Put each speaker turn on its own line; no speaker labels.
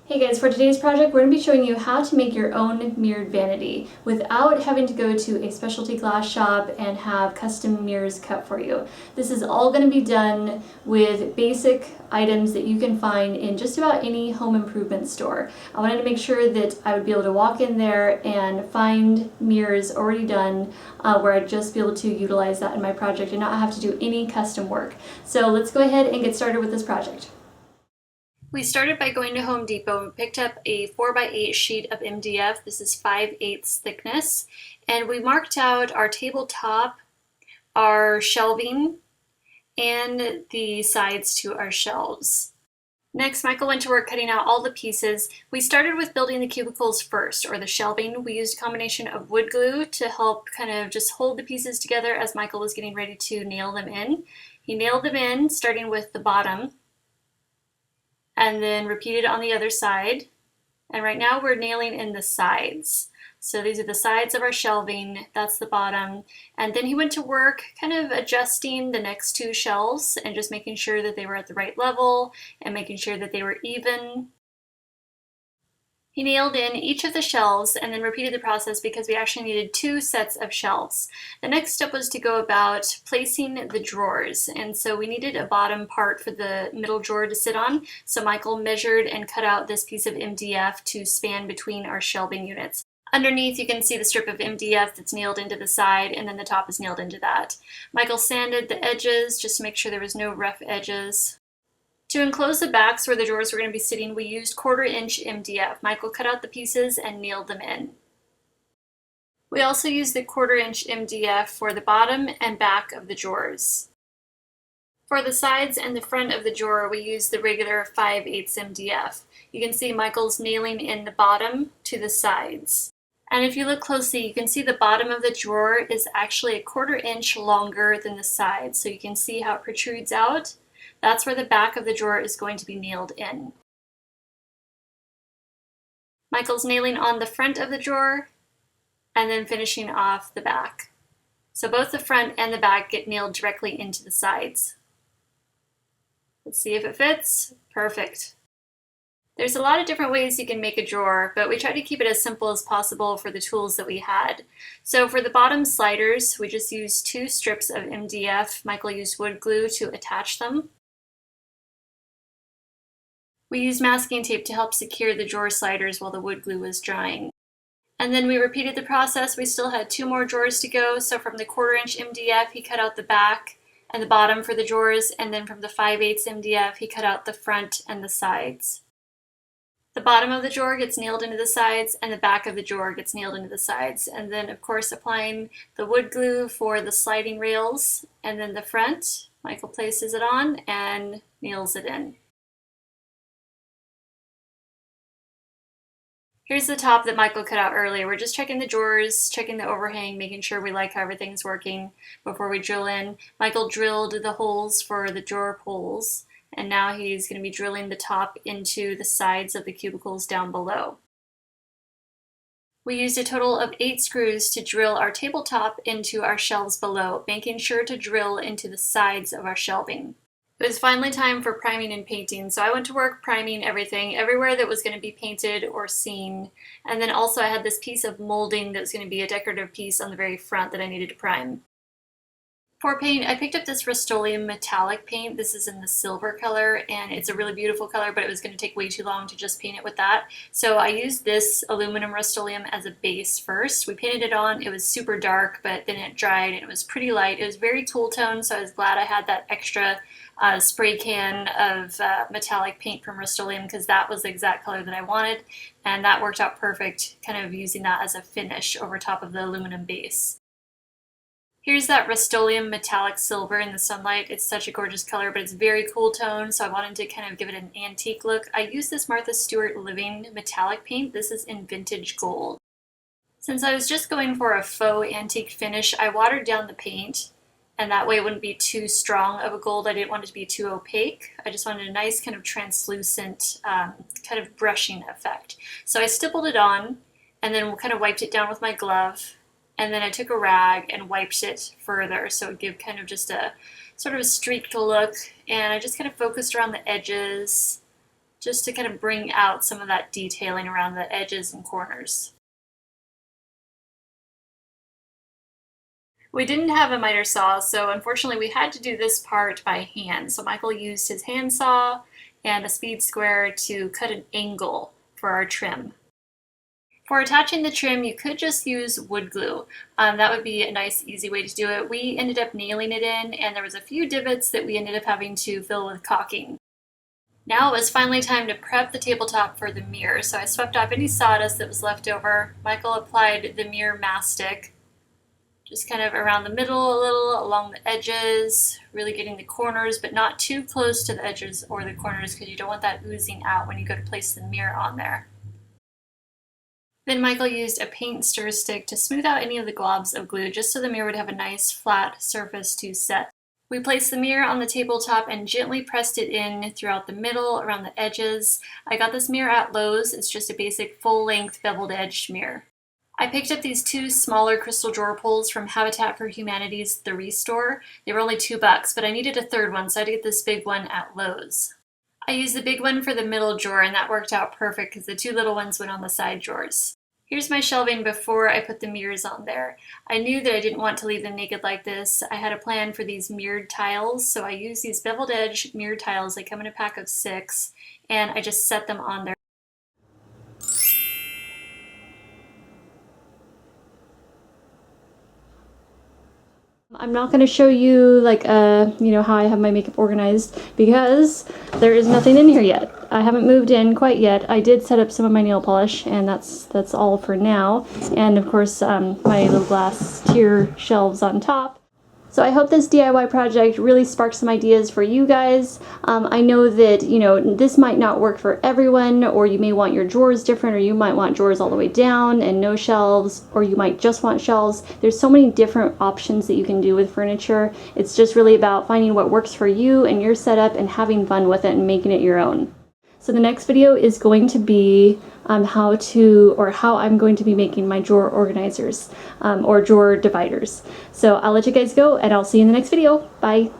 Hey guys, for today's project we're going to be showing you how to make your own mirrored vanity without having to go to a specialty glass shop and have custom mirrors cut for you. This is all going to be done with basic items that you can find in just about any home improvement store. I wanted to make sure that I would be able to walk in there and find mirrors already done where I'd just be able to utilize that in my project and not have to do any custom work. So let's go ahead and get started with this project. We started by going to Home Depot and picked up a 4x8 sheet of MDF. This is 5/8 thickness. And we marked out our tabletop, our shelving, and the sides to our shelves. Next, Michael went to work cutting out all the pieces. We started with building the cubicles first, or the shelving. We used a combination of wood glue to help kind of just hold the pieces together as Michael was getting ready to nail them in. He nailed them in, starting with the bottom, and then repeated on the other side. And right now we're nailing in the sides. So these are the sides of our shelving, that's the bottom. And then he went to work kind of adjusting the next two shelves and just making sure that they were at the right level and making sure that they were even. He nailed in each of the shelves and then repeated the process because we actually needed two sets of shelves. The next step was to go about placing the drawers, and so we needed a bottom part for the middle drawer to sit on. So Michael measured and cut out this piece of MDF to span between our shelving units. Underneath you can see the strip of MDF that's nailed into the side, and then the top is nailed into that. Michael sanded the edges just to make sure there was no rough edges. To enclose the backs where the drawers were going to be sitting, we used 1/4" MDF. Michael cut out the pieces and nailed them in. We also used the 1/4" MDF for the bottom and back of the drawers. For the sides and the front of the drawer, we used the regular 5/8 MDF. You can see Michael's nailing in the bottom to the sides. And if you look closely, you can see the bottom of the drawer is actually a 1/4" longer than the sides, so you can see how it protrudes out. That's where the back of the drawer is going to be nailed in. Michael's nailing on the front of the drawer and then finishing off the back. So both the front and the back get nailed directly into the sides. Let's see if it fits. Perfect. There's a lot of different ways you can make a drawer, but we tried to keep it as simple as possible for the tools that we had. So for the bottom sliders, we just used 2 strips of MDF. Michael used wood glue to attach them. We used masking tape to help secure the drawer sliders while the wood glue was drying. And then we repeated the process. We still had 2 more drawers to go. So from the 1/4" MDF, he cut out the back and the bottom for the drawers, and then from the 5/8 MDF, he cut out the front and the sides. The bottom of the drawer gets nailed into the sides, and the back of the drawer gets nailed into the sides. And then, of course, applying the wood glue for the sliding rails, and then the front, Michael places it on and nails it in. Here's the top that Michael cut out earlier. We're just checking the drawers, checking the overhang, making sure we like how everything's working before we drill in. Michael drilled the holes for the drawer holes, and now he's going to be drilling the top into the sides of the cubicles down below. We used a total of 8 screws to drill our tabletop into our shelves below, making sure to drill into the sides of our shelving. It was finally time for priming and painting, so I went to work priming everything, everywhere that was going to be painted or seen. And then also I had this piece of molding that was going to be a decorative piece on the very front that I needed to prime. For paint, I picked up this Rust-Oleum metallic paint. This is in the silver color, and it's a really beautiful color, but it was going to take way too long to just paint it with that. So I used this aluminum Rust-Oleum as a base first. We painted it on. It was super dark, but then it dried, and it was pretty light. It was very cool tone, so I was glad I had that extra spray can of metallic paint from Rust-Oleum, because that was the exact color that I wanted, and that worked out perfect, kind of using that as a finish over top of the aluminum base. Here's that Rust-Oleum metallic silver in the sunlight. It's such a gorgeous color, but it's very cool tone, so I wanted to kind of give it an antique look. I used this Martha Stewart Living metallic paint. This is in vintage gold. Since I was just going for a faux antique finish, I watered down the paint, and that way it wouldn't be too strong of a gold. I didn't want it to be too opaque. I just wanted a nice kind of translucent kind of brushing effect. So I stippled it on, and then kind of wiped it down with my glove. And then I took a rag and wiped it further so it would give kind of just a sort of a streaked look. And I just kind of focused around the edges just to kind of bring out some of that detailing around the edges and corners. We didn't have a miter saw, so unfortunately we had to do this part by hand. So Michael used his hand saw and a speed square to cut an angle for our trim. For attaching the trim, you could just use wood glue. That would be a nice, easy way to do it. We ended up nailing it in, and there was a few divots that we ended up having to fill with caulking. Now it was finally time to prep the tabletop for the mirror, so I swept off any sawdust that was left over. Michael applied the mirror mastic, just kind of around the middle a little, along the edges, really getting the corners, but not too close to the edges or the corners because you don't want that oozing out when you go to place the mirror on there. Then Michael used a paint stir stick to smooth out any of the globs of glue just so the mirror would have a nice flat surface to set. We placed the mirror on the tabletop and gently pressed it in throughout the middle, around the edges. I got this mirror at Lowe's. It's just a basic full-length beveled edged mirror. I picked up these two smaller crystal drawer pulls from Habitat for Humanity's The Restore. They were only $2, but I needed a third one, so I had to get this big one at Lowe's. I used the big one for the middle drawer, and that worked out perfect because the two little ones went on the side drawers. Here's my shelving before I put the mirrors on there. I knew that I didn't want to leave them naked like this. I had a plan for these mirrored tiles, so I used these beveled edge mirrored tiles. They come in a pack of 6, and I just set them on there. I'm not going to show you like how I have my makeup organized because there is nothing in here yet. I haven't moved in quite yet. I did set up some of my nail polish, and that's all for now. And of course my little glass tier shelves on top. So I hope this DIY project really sparks some ideas for you guys. I know that, this might not work for everyone, or you may want your drawers different, or you might want drawers all the way down and no shelves, or you might just want shelves. There's so many different options that you can do with furniture. It's just really about finding what works for you and your setup and having fun with it and making it your own. So the next video is going to be how I'm going to be making my drawer organizers or drawer dividers. So I'll let you guys go, and I'll see you in the next video. Bye.